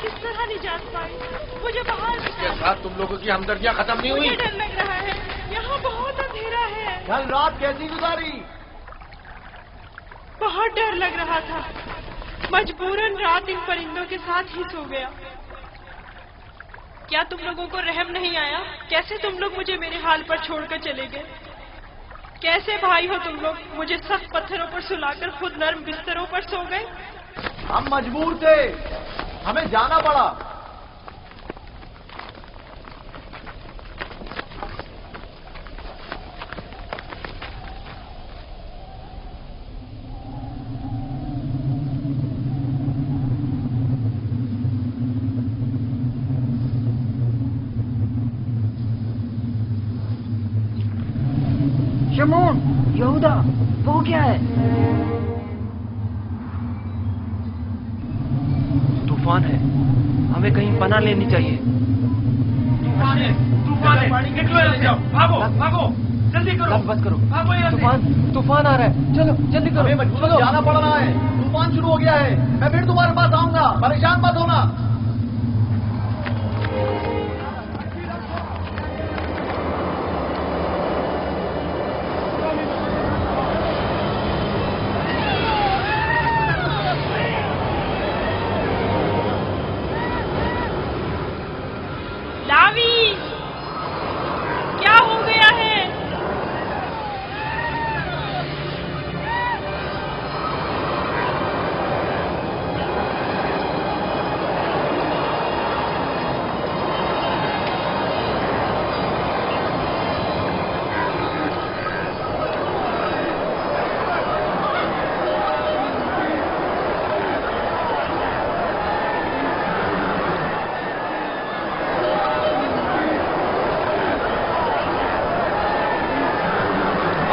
کس طرح نجات پائی؟ مجھے باہر اس کے ساتھ تم لوگوں کی ہمدردیاں ختم نہیں ہوئی؟ مجھے ڈر لگ رہا ہے، یہاں بہت اندھیرا ہے۔ کل رات کیسی گزاری؟ بہت ڈر لگ رہا تھا، مجبوراً رات ان پرندوں کے ساتھ ہی سو گیا۔ کیا تم لوگوں کو رحم نہیں آیا؟ کیسے تم لوگ مجھے میرے حال پر چھوڑ کر چلے گئے؟ کیسے بھائی ہو تم لوگ؟ مجھے سخت پتھروں پر سلا کر خود نرم بستروں پر سو گئے۔ ہم مجبور تھے، ہمیں جانا پڑا۔ شمعون، یہودا، وہ کیا ہے؟ طوفان ہے، ہمیں کہیں پناہ لینی چاہیے۔ طوفان ہے، طوفان ہے، نکلو یہاں سے، بھاگو بھاگو، جلدی کرو، بس کرو، بھاگو یہاں سے۔ طوفان آ رہا ہے، چلو جلدی کرو۔ ہمیں مجبور جانا پڑ رہا ہے، طوفان شروع ہو گیا ہے۔ میں پھر تمہارے پاس آؤں گا، پریشان مت ہونا۔ لاوی، کیا ہو گیا ہے؟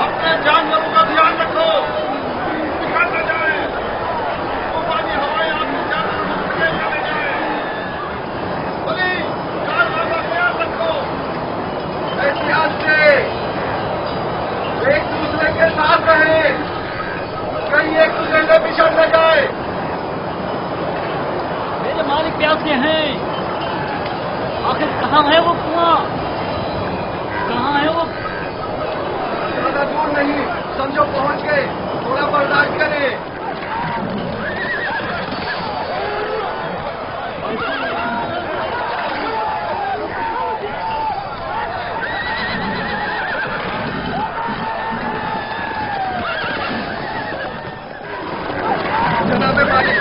اپنے جانوروں کا دھیان رکھو، بگڑ نہ جائے، طوفانی ہوائیں آپ کے جانوروں کو پکڑ نہ لے جائیں۔ بولی، جانوروں کا خیال رکھو، احتیاط سے، ایک دوسرے کے ساتھ رہیں، کہیں ایک دوسرے سے بچھڑ نہ جائے۔ میرے مالک پیاسے ہیں، آخر کہاں ہے وہ کنواں؟ کہاں ہے وہ؟ زیادہ دور نہیں، سمجھو پہنچ گئے، تھوڑا برداشت کریں۔ جناب مالک،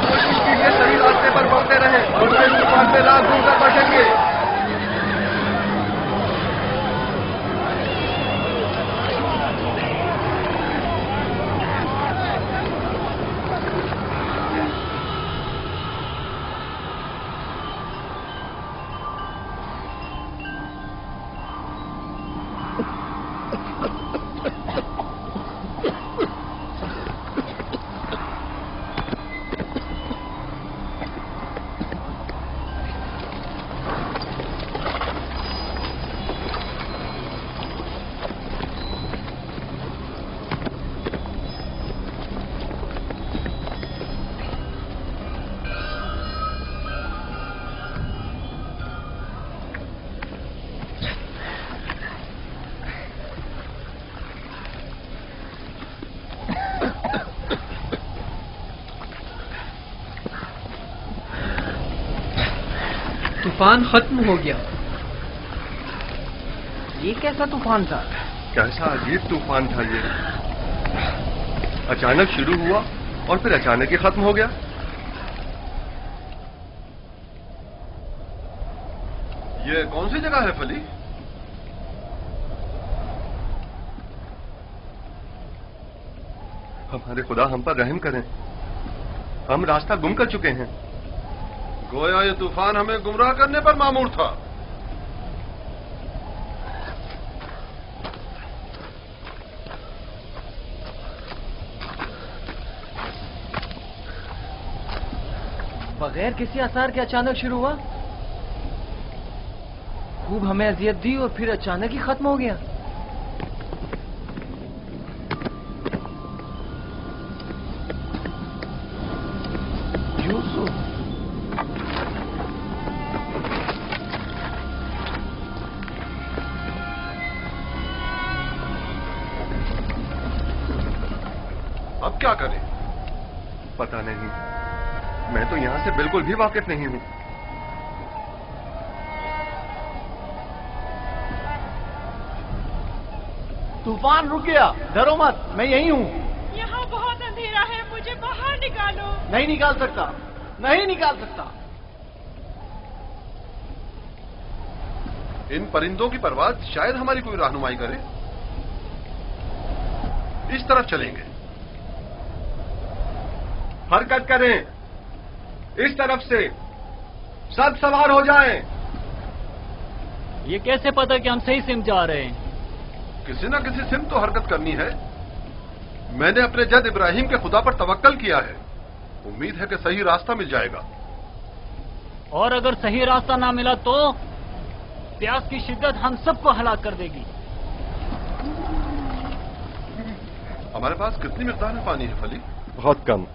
کوشش کیجیے صحیح راستے پر بڑھتے رہیں اور اس طوفان سے رات دور کر بچیں گے۔ طوفان ختم ہو گیا۔ یہ کیسا طوفان تھا؟ کیسا عجیب طوفان تھا یہ، اچانک شروع ہوا اور پھر اچانک ہی ختم ہو گیا۔ یہ کون سی جگہ ہے فلی؟ ہمارے خدا ہم پر رحم کریں، ہم راستہ گم کر چکے ہیں۔ گویا یہ طوفان ہمیں گمراہ کرنے پر مامور تھا۔ بغیر کسی آثار کے اچانک شروع ہوا، خوب ہمیں اذیت دی اور پھر اچانک ہی ختم ہو گیا۔ یوسف، अब क्या करें? पता नहीं, मैं तो यहाँ से बिल्कुल भी वाकिफ नहीं हूँ। तूफान रुक गया, डरो मत, मैं यही हूँ। यहाँ बहुत अंधेरा है, मुझे बाहर निकालो। नहीं निकाल सकता, नहीं निकाल सकता। इन परिंदों की परवाज़ शायद हमारी कोई रहनुमाई करे। इस तरफ चलेंगे। हरकत करें, इस तरफ से। सब सवार हो जाएं। ये कैसे पता कि हम सही सिम जा रहे हैं? किसी न किसी सिम तो हरकत करनी है। मैंने अपने जद इब्राहिम के खुदा पर तवक्कल किया है। उम्मीद है कि सही रास्ता मिल जाएगा। और अगर सही रास्ता ना मिला तो प्यास की शिद्दत हम सबको हलाक कर देगी। हमारे पास कितनी मिकदार में पानी है फली? बहुत कम,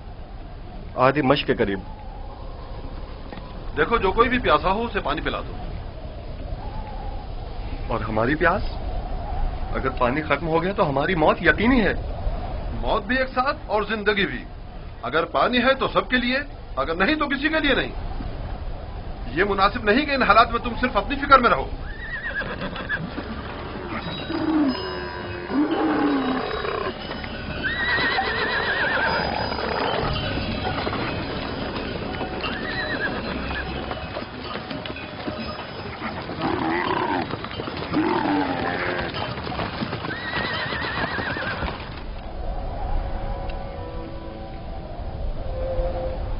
आधी मश के करीब। देखो, जो कोई भी प्यासा हो उसे पानी पिला दो। और हमारी प्यास? अगर पानी खत्म हो गया तो हमारी मौत यकीनी है। मौत भी एक साथ और जिंदगी भी। अगर पानी है तो सबके लिए, अगर नहीं तो किसी के लिए नहीं। ये मुनासिब नहीं कि इन हालात में तुम सिर्फ अपनी फिक्र में रहो।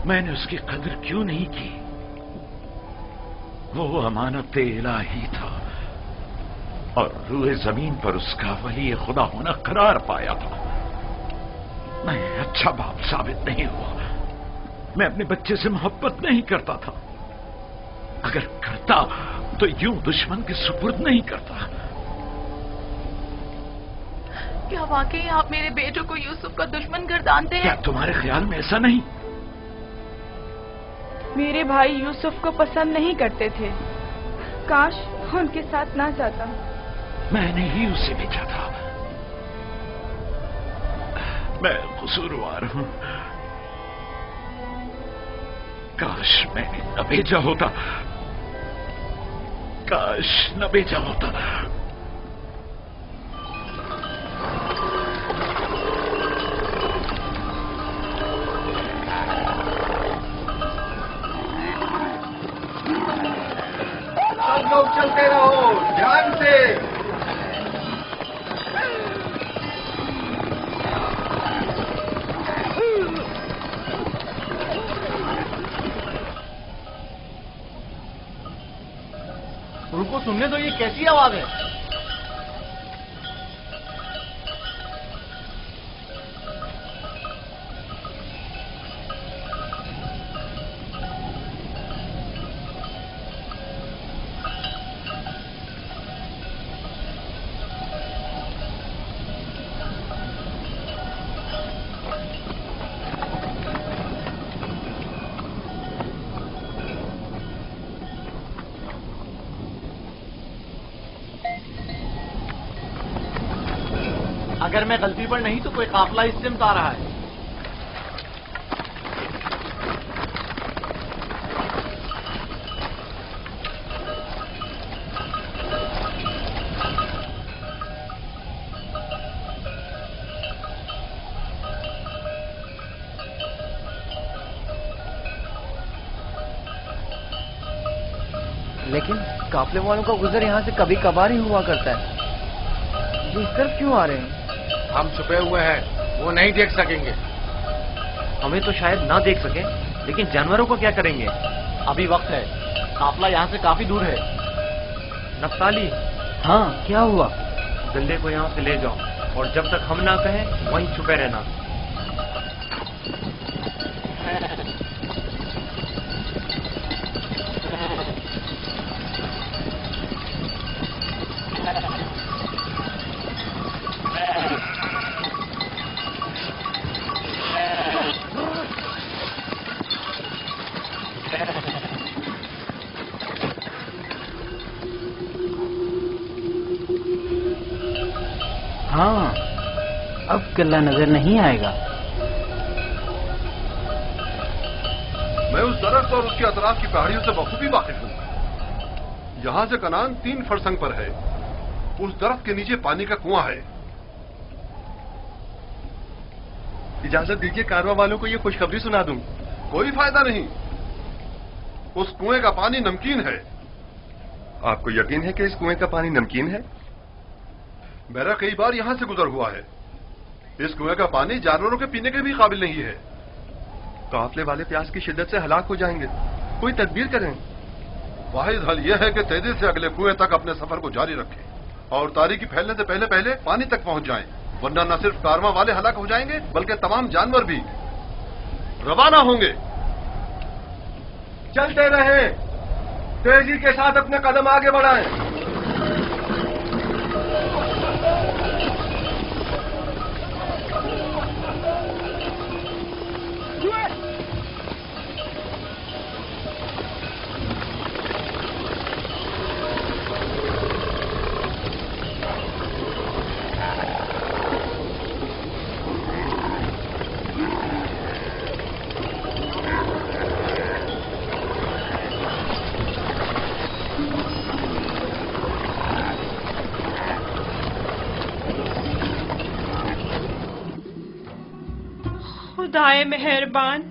मैंने उसकी कदर क्यों नहीं की? वो अमानत इलाही था और रूए जमीन पर उसका वली खुदा होना करार पाया था। मैं अच्छा बाप साबित नहीं हुआ। मैं अपने बच्चे से मोहब्बत नहीं करता था। अगर करता तो यूं दुश्मन के सुपुर्द नहीं करता। क्या वाकई आप मेरे बेटों को यूसुफ का दुश्मन गर्दानते हैं? क्या तुम्हारे ख्याल में ऐसा नहीं? मेरे भाई यूसुफ को पसंद नहीं करते थे। काश उनके साथ ना जाता। मैंने ही उसे भेजा था। मैं कसूरवार हूं। काश मैंने न भेजा होता। काश न भेजा होता। सब लोग चलते रहो, ध्यान से। रुको, सुनने दो, ये कैसी आवाज है? अगर मैं गलती पर नहीं तो कोई काफिला इस सिमत आ रहा है। लेकिन काफले वालों का गुजर यहाँ से कभी कभार ही हुआ करता है। ये इस तरफ क्यों आ रहे हैं? हम छुपे हुए हैं, वो नहीं देख सकेंगे। हमें तो शायद ना देख सके, लेकिन जानवरों को क्या करेंगे? अभी वक्त है, काफिला यहाँ से काफी दूर है। नफ्ताली, हाँ क्या हुआ? गंदे को यहाँ से ले जाओ और जब तक हम ना कहें वहीं छुपे रहना। हाँ, अब किला नजर नहीं आएगा। मैं उस दरख्त और उसके अतराफ की पहाड़ियों से बखूबी वाकिफ हूं। यहां से कनान 3 फरसंग पर है। उस दरख्त के नीचे पानी का कुआं है। इजाजत दीजिए कारवां वालों को ये खुशखबरी सुना दूं। कोई फायदा नहीं। उस कुएं का पानी नमकीन है। आपको यकीन है कि इस कुएं का पानी नमकीन है? मेरा कई बार यहां से गुजर हुआ है। इस कुएं का पानी जानवरों के पीने के भी काबिल नहीं है। काफले वाले प्यास की शिद्दत से हलाक हो जाएंगे। कोई तदबीर करें। वाहिद हल यह है कि तेजी से अगले कुएं तक अपने सफर को जारी रखें और तारीकी फैलने से पहले पहले पानी तक पहुंच जाएं, वरना न सिर्फ कारवां वाले हलाक हो जाएंगे बल्कि तमाम जानवर भी। रवाना होंगे। चलते रहें, तेजी के साथ अपने कदम आगे बढ़ाएं। खुदाए मेहरबान,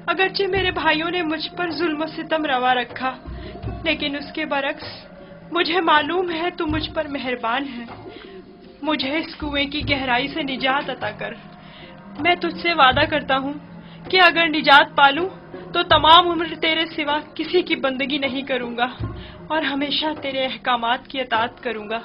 अगरचे मेरे भाइयों ने मुझ पर जुल्म सितम रवा रखा, लेकिन उसके बरक्स मुझे मालूम है तू मुझ पर मेहरबान है। मुझे इस कुएं की गहराई से निजात अता कर। मैं तुझसे वादा करता हूँ कि अगर निजात पालूं तो तमाम उम्र तेरे सिवा किसी की बंदगी नहीं करूंगा और हमेशा तेरे अहकामात की अतात करूंगा।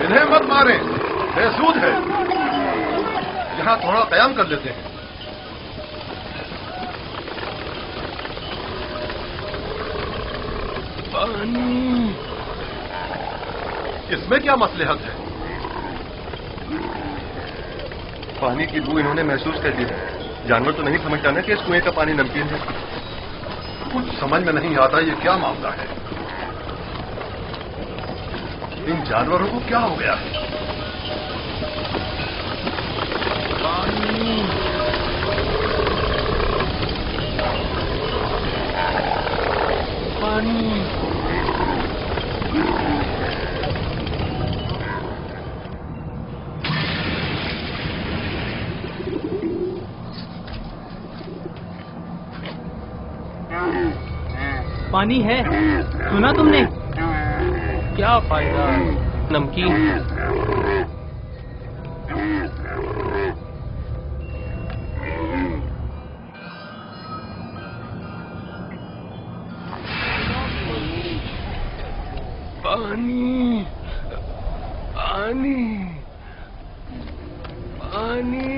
इन्हें मत मारें, बेसूद है। यहां थोड़ा कयाम कर लेते हैं। इसमें क्या मसलहत है? पानी की बू इन्होंने महसूस कर ली है। जानवर तो नहीं समझता ना कि इस कुएं का पानी नमकीन है। कुछ समझ में नहीं आता ये क्या मामला है। इन जानवरों को क्या हो गया है? पानी है, सुना तुमने? क्या फायदा, नमकीन है। पानी, पानी, पानी।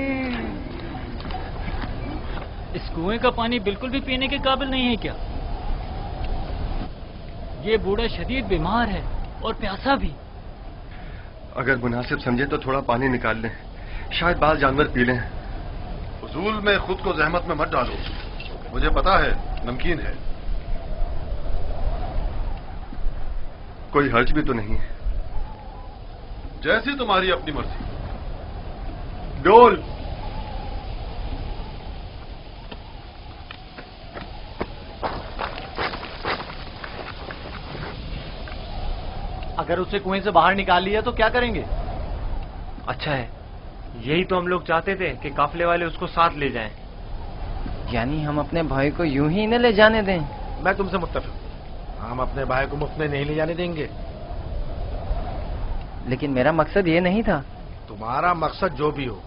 इस कुएं का पानी बिल्कुल भी पीने के काबिल नहीं है क्या? ये बूढ़ा शदीद बीमार है और प्यासा भी। अगर मुनासिब समझे तो थोड़ा पानी निकाल लें, शायद बाल जानवर पी लें। फजूल में खुद को जहमत में मत डालो, मुझे पता है नमकीन है। कोई हर्ज भी तो नहीं है। जैसी तुम्हारी अपनी मर्जी। डोल। अगर उसे कुएं से बाहर निकाल लिया तो क्या करेंगे? अच्छा है, यही तो हम लोग चाहते थे कि काफले वाले उसको साथ ले जाएं। यानी हम अपने भाई को यूं ही न ले जाने दें? मैं तुमसे मुत्तफिक हूं। हम अपने भाई को मुफ्त में नहीं ले जाने देंगे। लेकिन मेरा मकसद ये नहीं था। तुम्हारा मकसद जो भी हो,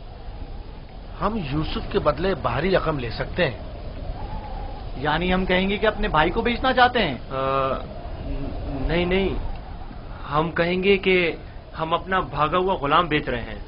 हम यूसुफ के बदले बाहरी रकम ले सकते हैं। यानी हम कहेंगे कि अपने भाई को बेचना चाहते हैं? नहीं नहीं, हम कहेंगे कि हम अपना भागा हुआ गुलाम बेच रहे हैं।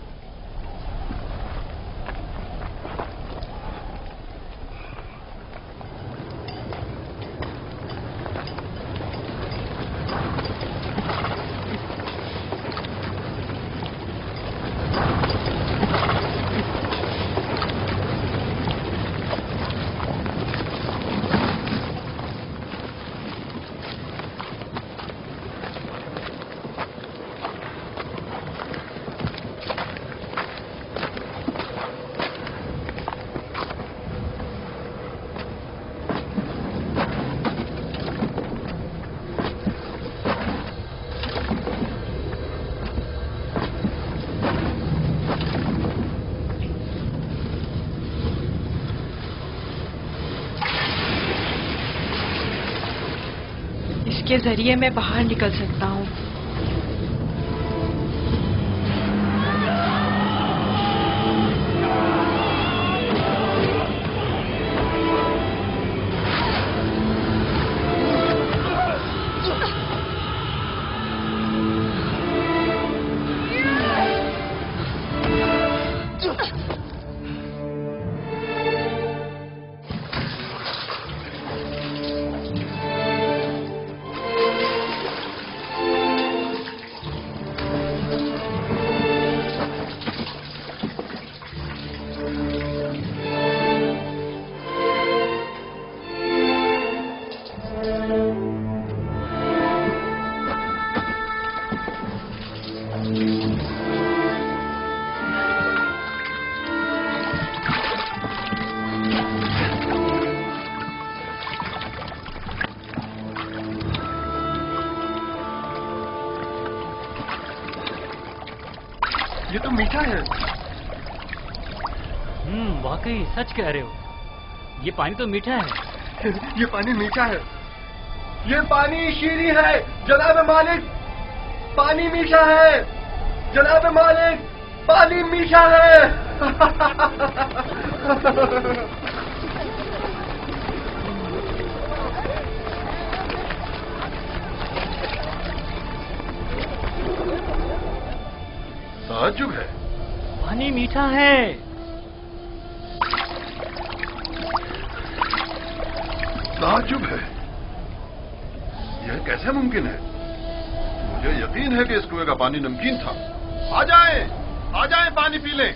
के जरिए मैं बाहर निकल सकता हूँ। ये तो मीठा है। वाकई सच कह रहे हो, ये पानी तो मीठा है। ये पानी मीठा है। ये पानी शीरी है जनाब मालिक। पानी मीठा है जनाब मालिक। पानी मीठा है। ताज्जुब है। पानी मीठा है। ताज्जुब है। यह कैसे मुमकिन है? मुझे यकीन है कि इस कुएं का पानी नमकीन था। आ जाएं पानी पी लें।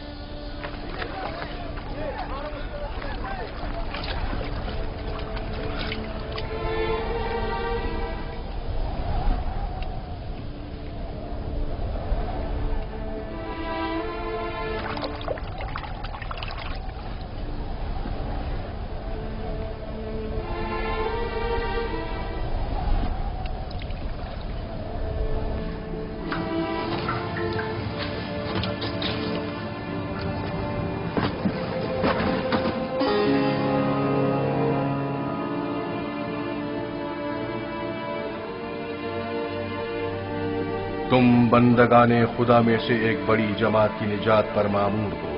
तुम बंदगाने खुदा में से एक बड़ी जमात की निजात पर मामूर हो,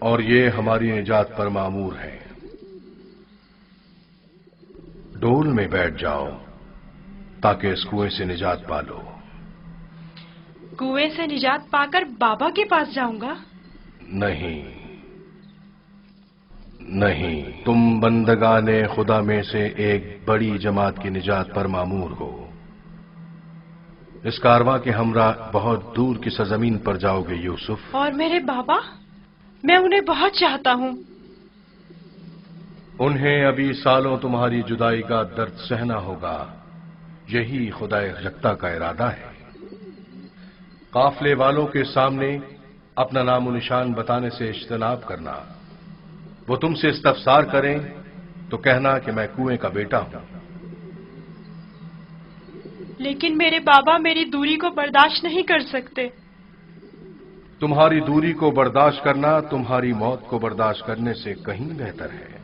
और ये हमारी निजात पर मामूर है। डोल में बैठ जाओ ताकि इस कुएं से निजात पा लो। कुएं से निजात पाकर बाबा के पास जाऊंगा? नहीं, तुम बंदगाने खुदा में से एक बड़ी जमात की निजात पर मामूर हो। इस कारवां के हमरा बहुत दूर की सरजमीन पर जाओगे यूसुफ। और मेरे बाबा? मैं उन्हें बहुत चाहता हूँ। उन्हें अभी सालों तुम्हारी जुदाई का दर्द सहना होगा। यही खुदा यकता का इरादा है। काफले वालों के सामने अपना नामो निशान बताने से इज्तनाब करना। वो तुमसे इस्तफसार करें तो कहना कि मैं कुएं का बेटा हूं। लेकिन मेरे बाबा मेरी दूरी को बर्दाश्त नहीं कर सकते। तुम्हारी दूरी को बर्दाश्त करना तुम्हारी मौत को बर्दाश्त करने से कहीं बेहतर है।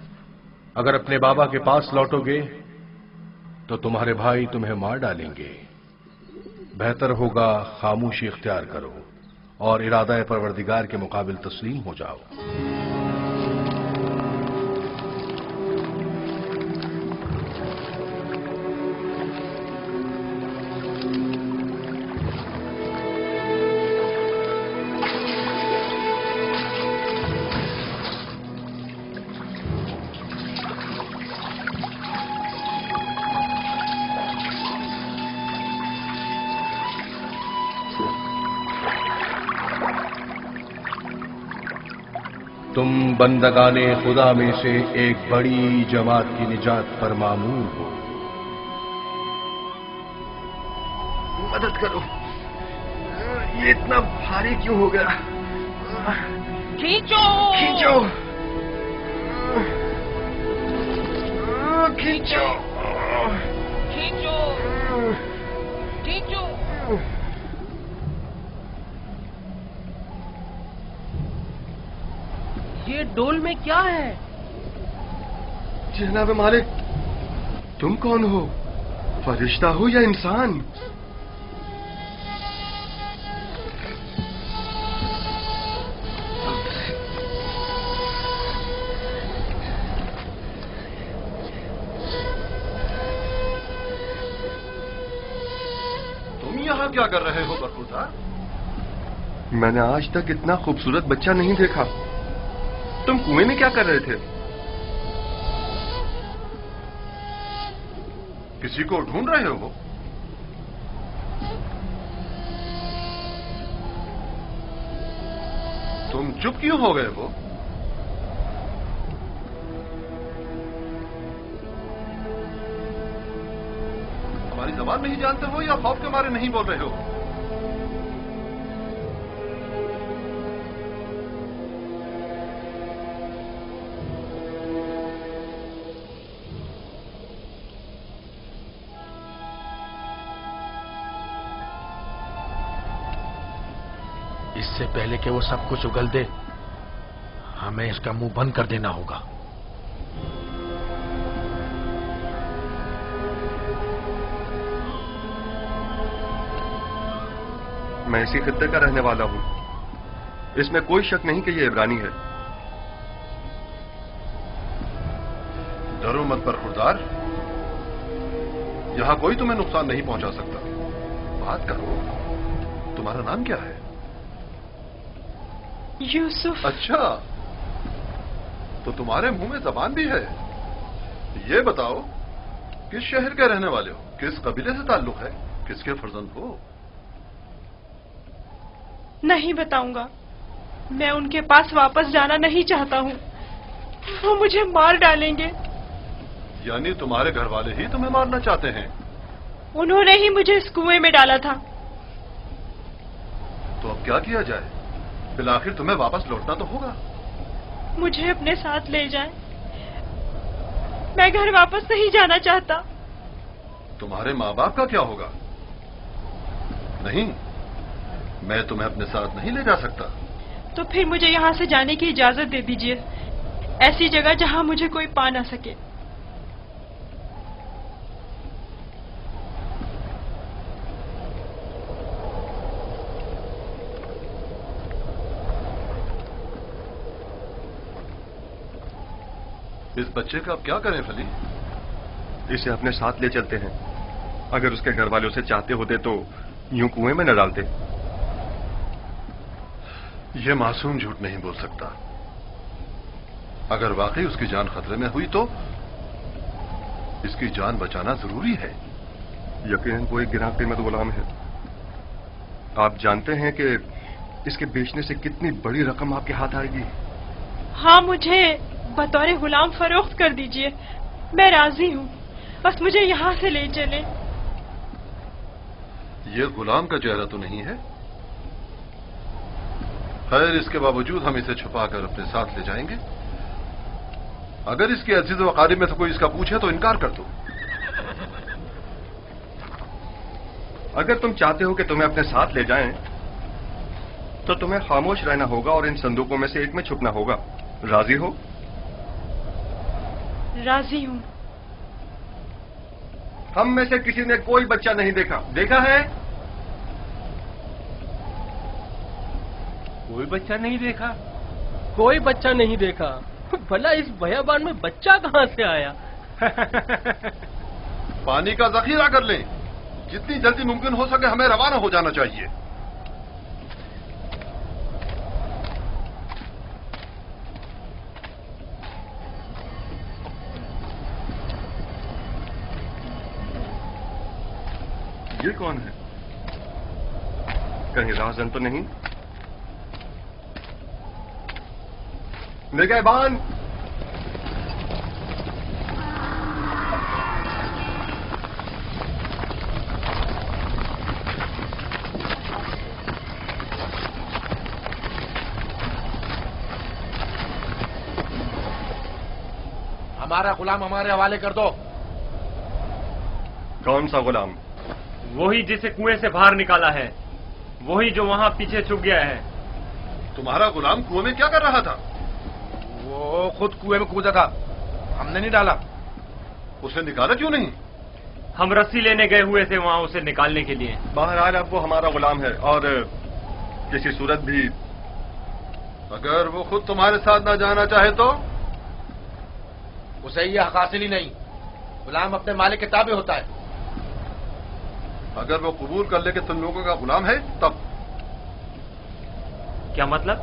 अगर अपने बाबा के पास लौटोगे तो तुम्हारे भाई तुम्हें मार डालेंगे। बेहतर होगा खामोशी इख्तियार करो और इरादा परवरदिगार के मुकाबिल तस्लीम हो जाओ। तुम बंदगाने खुदा में से एक बड़ी जमात की निजात पर मामूल हो। मदद करो, ये इतना भारी क्यों हो गया? खींचो खींचो खींचो खींचो खींचो। ये डोल में क्या है? जनाब मालिक, तुम कौन हो? फरिश्ता हो या इंसान? तुम यहाँ क्या कर रहे हो बरखुरदार? मैंने आज तक इतना खूबसूरत बच्चा नहीं देखा। तुम कुएं में क्या कर रहे थे? किसी को ढूंढ रहे हो? तुम चुप क्यों हो गए हो? हमारी जबान नहीं जानते हो या खौफ के मारे नहीं बोल रहे हो? इससे पहले कि वो सब कुछ उगल दे, हमें इसका मुंह बंद कर देना होगा। मैं इसी खित्ते का रहने वाला हूं। इसमें कोई शक नहीं कि ये इब्रानी है। डरो मत बरखुरदार, यहां कोई तुम्हें नुकसान नहीं पहुंचा सकता। बात करो, तुम्हारा नाम क्या है? यूसुफ। अच्छा, तो तुम्हारे मुंह में जबान भी है। ये बताओ, किस शहर के रहने वाले हो? किस कबीले से ताल्लुक है? किसके फर्जंद हो? नहीं बताऊंगा। मैं उनके पास वापस जाना नहीं चाहता हूँ। वो मुझे मार डालेंगे। यानी तुम्हारे घर वाले ही तुम्हें मारना चाहते हैं? उन्होंने ही मुझे इस कुएं में डाला था। तो अब क्या किया जाए? फिर आखिर तुम्हें वापस लौटना तो होगा। मुझे अपने साथ ले जाएं। मैं घर वापस नहीं जाना चाहता। तुम्हारे माँ बाप का क्या होगा? नहीं, मैं तुम्हें अपने साथ नहीं ले जा सकता। तो फिर मुझे यहाँ से जाने की इजाजत दे दीजिए, ऐसी जगह जहाँ मुझे कोई पा ना सके। इस बच्चे का अब क्या करें फली? इसे अपने साथ ले चलते हैं। अगर उसके घर वाले उसे चाहते होते तो यूं कुएं में न डालते। यह मासूम झूठ नहीं बोल सकता। अगर वाकई उसकी जान खतरे में हुई तो इसकी जान बचाना जरूरी है। यकीनन वो एक गिरां कीमत गुलाम है। आप जानते हैं कि इसके बेचने से कितनी बड़ी रकम आपके हाथ आएगी। हाँ, मुझे बतौर गुलाम फरोख्त कर दीजिए, मैं राजी हूँ। बस मुझे यहाँ से ले चले। ये गुलाम का चेहरा तो नहीं है? खैर, इसके बावजूद हम इसे छुपाकर अपने साथ ले जाएंगे। अगर इसके अजीज व क़रीब में से कोई इसका पूछे तो इनकार कर दो। اگر تم چاہتے ہو کہ تمہیں اپنے ساتھ لے جائیں تو تمہیں خاموش رہنا ہوگا اور ان صندوقوں میں سے ایک میں چھپنا ہوگا. راضی ہو؟ راضی ہوں. ہم میں سے کسی نے کوئی بچہ نہیں دیکھا. دیکھا ہے؟ کوئی بچہ نہیں دیکھا. کوئی بچہ نہیں دیکھا. بھلا اس بیابان میں بچہ کہاں سے آیا؟ پانی کا ذخیرہ کر لیں. جتنی جلدی ممکن ہو سکے ہمیں روانہ ہو جانا چاہیے. یہ کون ہے؟ کہیں راہزن تو نہیں؟ نگہبان! ہمارا غلام ہمارے حوالے کر دو. کون سا غلام؟ وہی جسے کنویں سے باہر نکالا ہے. وہی جو وہاں پیچھے چھپ گیا ہے. تمہارا غلام کنویں میں کیا کر رہا تھا؟ وہ خود کنویں میں کودا تھا. ہم نے نہیں ڈالا. اسے نکالا کیوں نہیں؟ ہم رسی لینے گئے ہوئے تھے وہاں اسے نکالنے کے لیے. بہرحال اب وہ ہمارا غلام ہے اور کسی صورت بھی اگر وہ خود تمہارے ساتھ نہ جانا چاہے تو؟ اسے یہ حق حاصل ہی نہیں. غلام اپنے مالک کے تابع ہوتا ہے. اگر وہ قبول کر لے کہ تم لوگوں کا غلام ہے تب؟ کیا مطلب؟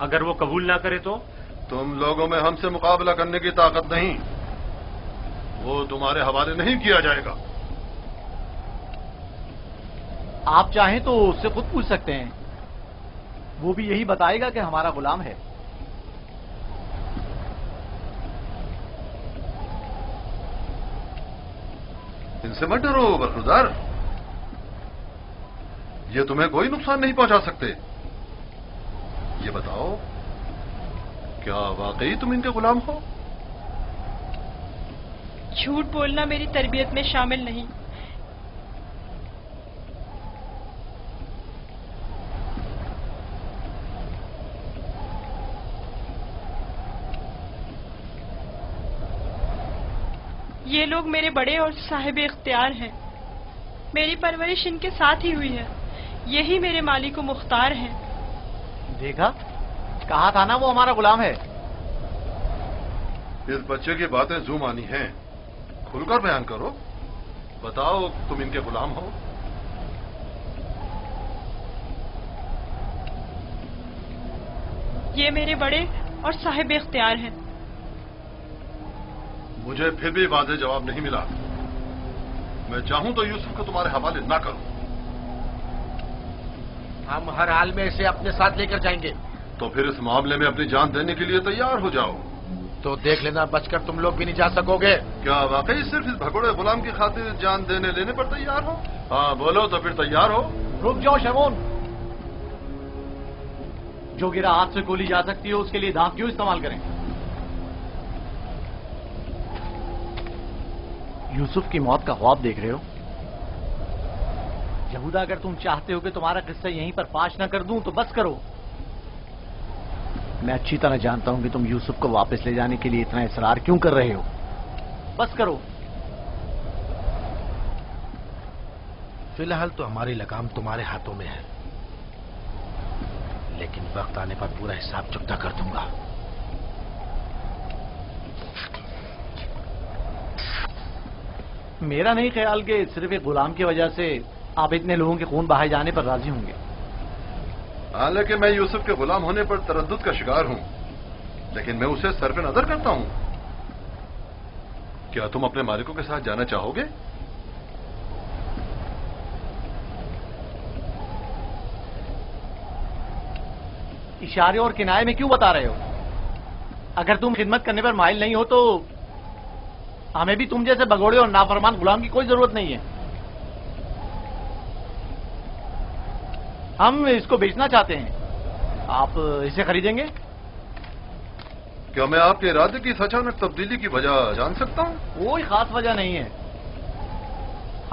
اگر وہ قبول نہ کرے تو؟ تم لوگوں میں ہم سے مقابلہ کرنے کی طاقت نہیں. وہ تمہارے حوالے نہیں کیا جائے گا. آپ چاہیں تو اس سے خود پوچھ سکتے ہیں. وہ بھی یہی بتائے گا کہ ہمارا غلام ہے. ان سے مت ڈرو برخوردار. یہ تمہیں کوئی نقصان نہیں پہنچا سکتے. یہ بتاؤ کیا واقعی تم ان کے غلام ہو؟ جھوٹ بولنا میری تربیت میں شامل نہیں. یہ لوگ میرے بڑے اور صاحب اختیار ہیں. میری پرورش ان کے ساتھ ہی ہوئی ہے. یہی میرے مالک و مختار ہیں. دیکھا، کہا تھا نا وہ ہمارا غلام ہے. اس بچے کی باتیں زو مانی ہیں. کھل کر بیان کرو. بتاؤ تم ان کے غلام ہو؟ یہ میرے بڑے اور صاحب اختیار ہیں. مجھے پھر بھی واضح جواب نہیں ملا. میں چاہوں تو یوسف کو تمہارے حوالے نہ کروں. ہم ہر حال میں اسے اپنے ساتھ لے کر جائیں گے. تو پھر اس معاملے میں اپنی جان دینے کے لیے تیار ہو جاؤ. تو دیکھ لینا بچ کر تم لوگ بھی نہیں جا سکو گے. کیا واقعی صرف اس بھگوڑے غلام کی خاطر جان دینے لینے پر تیار ہو؟ ہاں بولو تو پھر تیار ہو. رک جاؤ شمون. جو گرا ہاتھ سے گولی جا سکتی ہو اس کے لیے دھاک کیوں استعمال کریں؟ یوسف کی موت کا خواب دیکھ رہے ہو؟ یہودا اگر تم چاہتے ہو کہ تمہارا قصہ یہیں پر فاش نہ کر دوں تو بس کرو. میں اچھی طرح جانتا ہوں کہ تم یوسف کو واپس لے جانے کے لیے اتنا اصرار کیوں کر رہے ہو. بس کرو. فی الحال تو ہماری لگام تمہارے ہاتھوں میں ہے، لیکن وقت آنے پر پورا حساب چکتا کر دوں گا. میرا نہیں خیال کہ صرف ایک غلام کی وجہ سے آپ اتنے لوگوں کے خون بہائے جانے پر راضی ہوں گے. حالانکہ میں یوسف کے غلام ہونے پر تردد کا شکار ہوں، لیکن میں اسے صرف نظر کرتا ہوں. کیا تم اپنے مالکوں کے ساتھ جانا چاہو گے؟ اشارے اور کنائے میں کیوں بتا رہے ہو؟ اگر تم خدمت کرنے پر مائل نہیں ہو تو ہمیں بھی تم جیسے بگوڑے اور نافرمان غلام کی کوئی ضرورت نہیں ہے. ہم اس کو بیچنا چاہتے ہیں. آپ اسے خریدیں گے؟ کیا میں آپ کے ارادے کی اس اچانک تبدیلی کی وجہ جان سکتا ہوں؟ کوئی خاص وجہ نہیں ہے.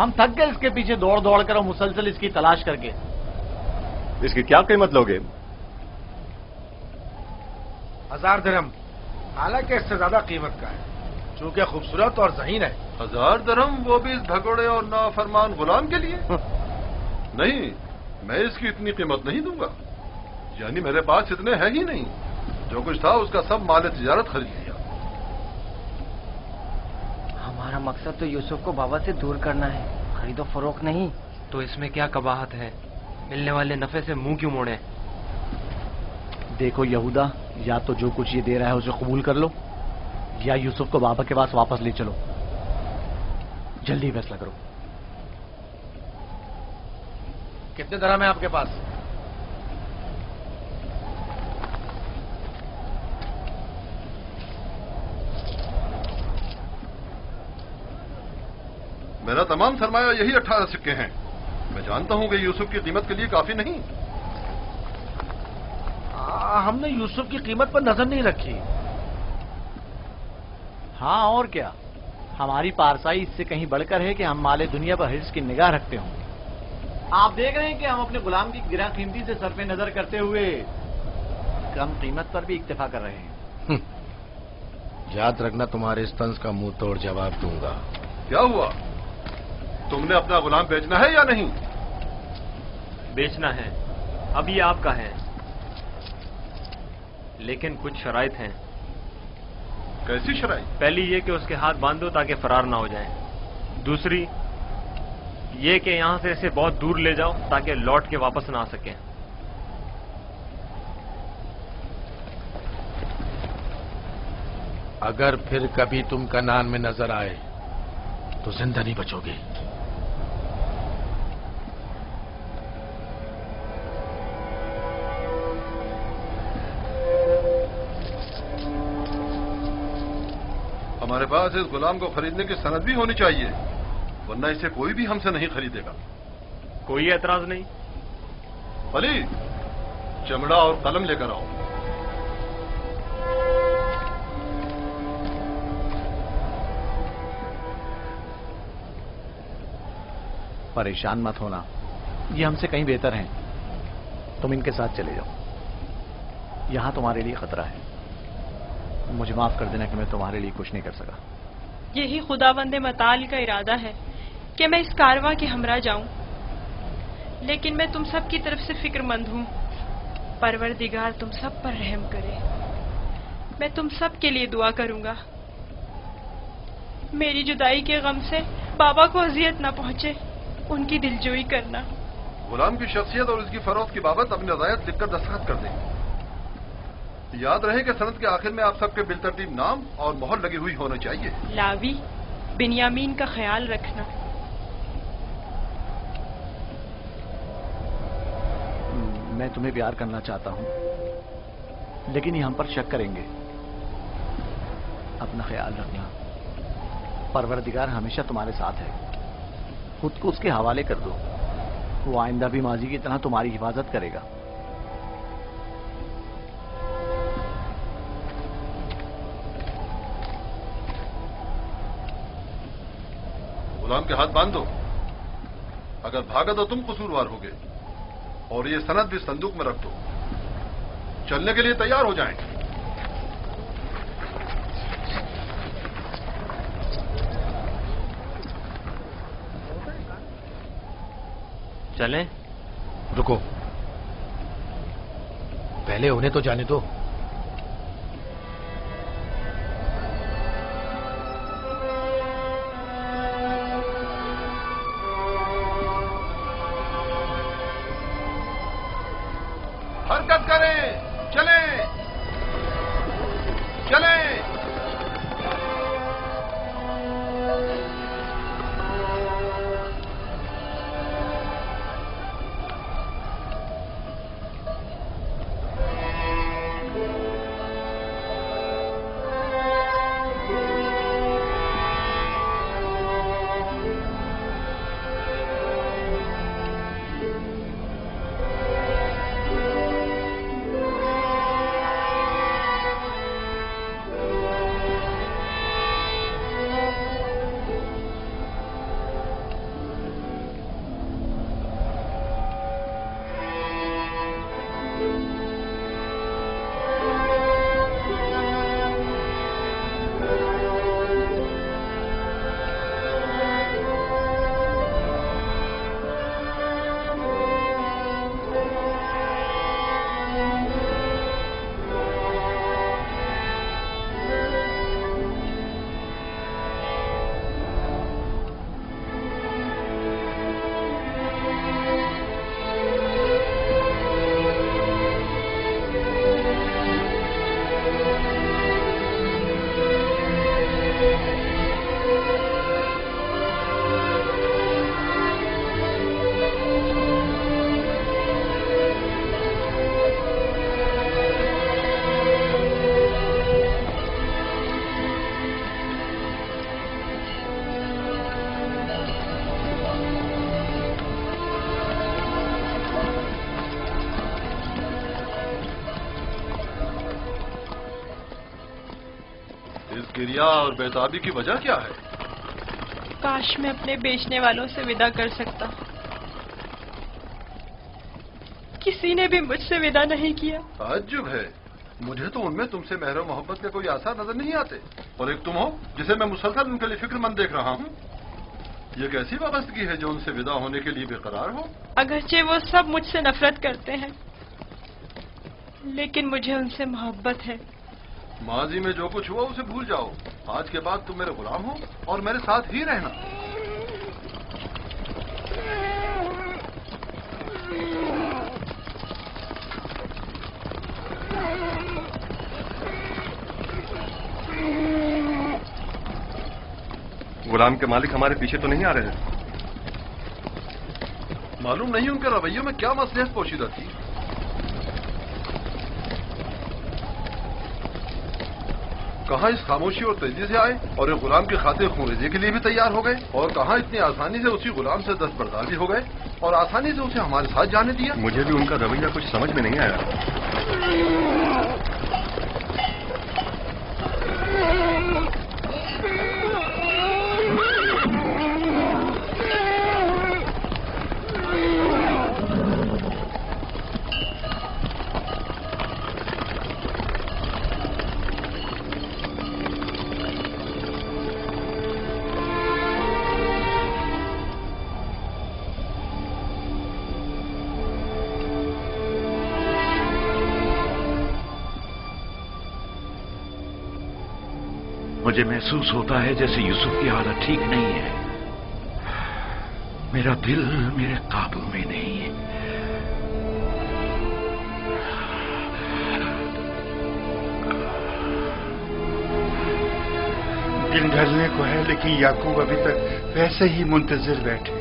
हम थक गए इसके पीछे दौड़ दौड़ कर और मुसलसल इसकी तलाश करके। इसकी क्या कीमत लोगे? 1000 दिरहम, हालांकि इससे ज्यादा कीमत का है, चूंकि खूबसूरत और ज़हीन है। 1000 दिरहम, वो भी इस भगोड़े और नाफरमान गुलाम के लिए? नहीं, मैं इसकी इतनी कीमत नहीं दूंगा। यानी मेरे पास इतने है ही नहीं। जो कुछ था उसका सब माल तिजारत खरीद लिया। हमारा मकसद तो यूसुफ को बाबा से दूर करना है, खरीदो फरोख्त नहीं। तो इसमें क्या कबाहत है? मिलने वाले नफे से मुंह क्यों मोड़े? देखो यहूदा, या तो जो कुछ ये दे रहा है उसे कबूल कर लो, या यूसुफ को बाबा के पास वापस ले चलो। जल्दी फैसला करो। कितने दिरहम है आपके पास? मेरा तमाम सरमाया यही 18 सिक्के हैं। मैं जानता हूं कि यूसुफ की कीमत के लिए काफी नहीं। हमने यूसुफ की कीमत पर नजर नहीं रखी। हाँ और क्या, हमारी पारसाई इससे कहीं बढ़कर है कि हम माले दुनिया पर हिर्स की निगाह रखते हों। आप देख रहे हैं कि हम अपने गुलाम की गिरा कीमती से सरफे नजर करते हुए कम कीमत पर भी इक्तफा कर रहे हैं। याद रखना, तुम्हारे इस तंज का मुंह तोड़ जवाब दूंगा। क्या हुआ? तुमने अपना गुलाम बेचना है या नहीं? बेचना है, अब ये आपका है, लेकिन कुछ शराइत हैं। कैसी शराइत? पहली ये कि उसके हाथ बांधो ताकि फरार ना हो जाए। दूसरी ये कि यहां से इसे बहुत दूर ले जाओ ताकि लौट के वापस ना आ सके। अगर फिर कभी तुम कनान में नजर आए तो जिंदा नहीं बचोगे। हमारे पास इस गुलाम को खरीदने की सनद भी होनी चाहिए, वरना इसे कोई भी हमसे नहीं खरीदेगा। कोई एतराज नहीं। अली, चमड़ा और कलम लेकर आओ। परेशान मत होना, ये हमसे कहीं बेहतर हैं। तुम इनके साथ चले जाओ। यहां तुम्हारे लिए खतरा है। मुझे माफ कर देना कि मैं तुम्हारे लिए कुछ नहीं कर सका। यही खुदावंद मताल का इरादा है कि मैं इस कारवां के हमरा जाऊं, लेकिन मैं तुम सब की तरफ से फिक्रमंद हूं। परवरदिगार तुम सब पर रहम करे। मैं तुम सब के लिए दुआ करूंगा। मेरी जुदाई के गम से बाबा को अजियत न पहुंचे, उनकी दिलजोई करना। गुलाम की शख्सियत और उसकी फरोख्त की बाबत अपनी रजायत लिखकर दस्तखत कर दें। याद रहे कि सनद के आखिर में आप सबके बिलतरतीब नाम और मोहर लगी हुई होनी चाहिए। लावी, बिन्यामीन का ख्याल रखना। मैं तुम्हें प्यार करना चाहता हूं, लेकिन ये हम पर शक करेंगे। अपना ख्याल रखना। परवरदिगार हमेशा तुम्हारे साथ है। खुद को उसके हवाले कर दो, वो आइंदा भी माजी की तरह तुम्हारी हिफाजत करेगा। गुलाम के हाथ बांध दो। अगर भागा तो तुम कसूरवार होगे, और ये सनद भी संदूक में रख दो। चलने के लिए तैयार हो जाएं। चलें? रुको, पहले उन्हें तो जाने दो। हरकत करें, चलें, चलें। गिरिया और बेताबी की वजह क्या है? काश मैं अपने बेचने वालों से विदा कर सकता। किसी ने भी मुझसे विदा नहीं किया। ताज्जुब है, मुझे तो उनमें तुमसे मेहर मोहब्बत के कोई आसार नजर नहीं आते। और एक तुम हो जिसे मैं मुसलसल उनके लिए फिक्रमंद देख रहा हूँ। ये कैसी वाबस्तगी है जो उनसे विदा होने के लिए बेकरार हो? अगरचे वो सब मुझसे नफरत करते हैं, लेकिन मुझे उनसे मोहब्बत है। माजी में जो कुछ हुआ उसे भूल जाओ। आज के बाद तुम मेरे गुलाम हो और मेरे साथ ही रहना। गुलाम के मालिक हमारे पीछे तो नहीं आ रहे? मालूम नहीं उनके रवैयों में क्या मसलियत पोशीदा थी। कहाँ इस खामोशी और तेजी से आए और एक गुलाम की खातिर खूनरेजी के लिए भी तैयार हो गए, और कहाँ इतनी आसानी से उसी गुलाम से दस्तबरदार भी हो गए और आसानी से उसे हमारे साथ जाने दिया। मुझे भी उनका रवैया कुछ समझ में नहीं आया। मुझे महसूस होता है जैसे यूसुफ की हालत ठीक नहीं है। मेरा दिल मेरे काबू में नहीं है। दिन ढलने को है, लेकिन याकूब अभी तक वैसे ही मुंतजिर बैठे।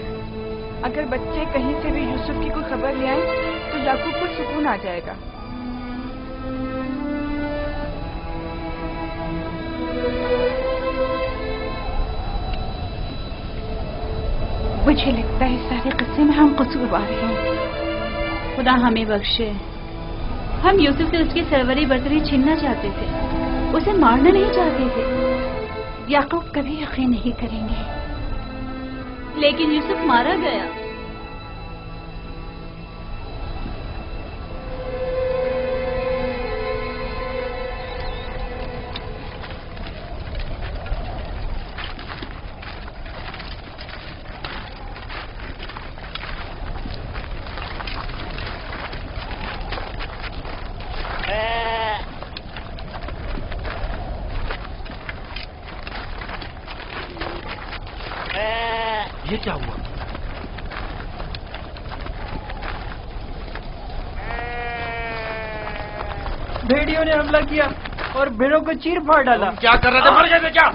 अगर बच्चे कहीं से भी यूसुफ की कोई खबर ले आए तो याकूब को सुकून आ जाएगा। मुझे लगता है इस सारे किस्से में हम कसूरवार हैं। खुदा हमें बख्शे। हम यूसुफ से उसकी सरवरी बरतरी छीनना चाहते थे, उसे मारना नहीं चाहते थे। याकूब कभी यकीन नहीं करेंगे, लेकिन यूसुफ मारा गया। ये क्या हुआ? भेड़ियों ने हमला किया और भेड़ों को चीर फाड़ डाला। क्या कर रहे थे? मर गए थे क्या?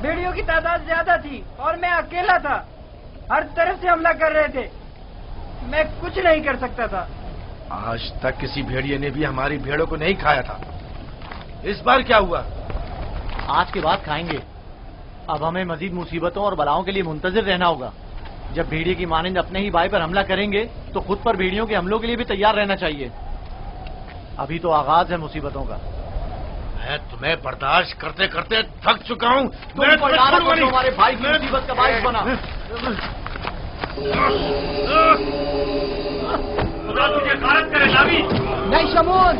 भेड़ियों की तादाद ज्यादा थी और मैं अकेला था। हर तरफ से हमला कर रहे थे, मैं कुछ नहीं कर सकता था। आज तक किसी भेड़िए ने भी हमारी भेड़ों को नहीं खाया था। इस बार क्या हुआ? आज के बाद खाएंगे। अब हमें मजीद मुसीबतों और बलाओं के लिए मुंतजिर रहना होगा। जब भेड़िए की मानिंद अपने ही भाई पर हमला करेंगे तो खुद पर भेड़ियों के हमलों के लिए भी तैयार रहना चाहिए। अभी तो आगाज है मुसीबतों का। मैं तुम्हें बर्दाश्त करते करते थक चुका हूँ। हमारे भाई की मुसीबत का बाइस बना। खुदा तुझे गारत करे लावी। नहीं शमून।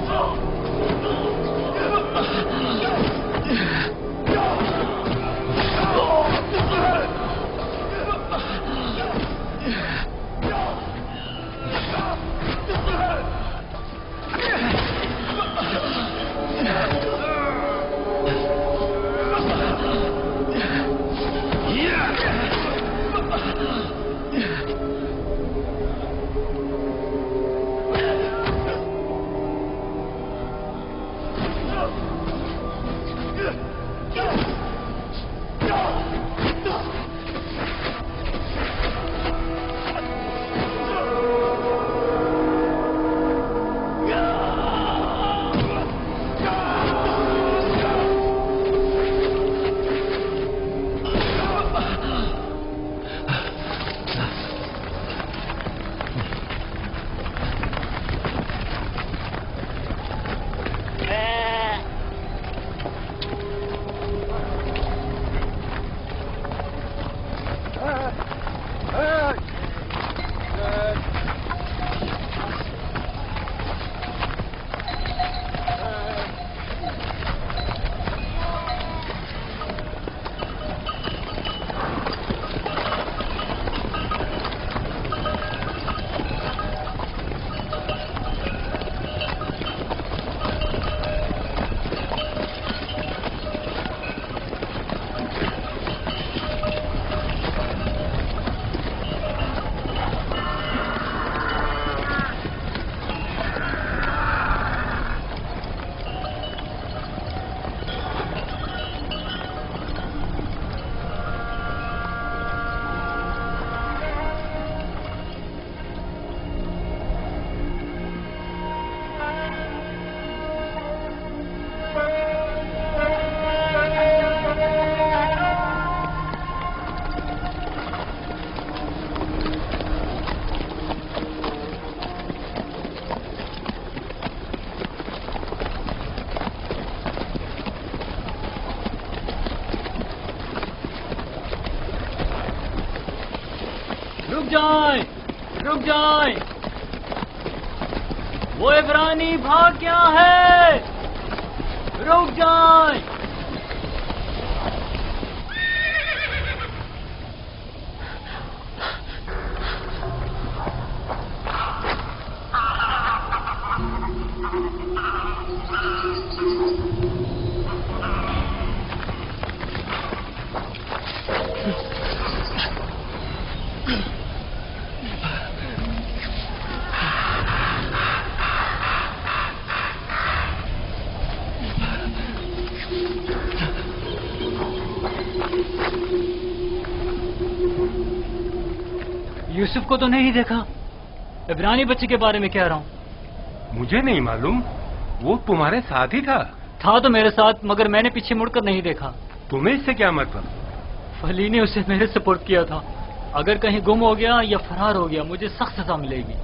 जाएं, रुक जाएं। वो इब्रानी भाग गया है, रुक जाएं। यूसुफ को तो नहीं देखा। इब्रानी बच्चे के बारे में कह रहा हूँ। मुझे नहीं मालूम, वो तुम्हारे साथ ही था तो मेरे साथ, मगर मैंने पीछे मुड़कर नहीं देखा। तुम्हें इससे क्या मतलब? फली ने उसे मेरे सुपुर्द किया था। अगर कहीं गुम हो गया या फरार हो गया, मुझे सख्त सजा मिलेगी।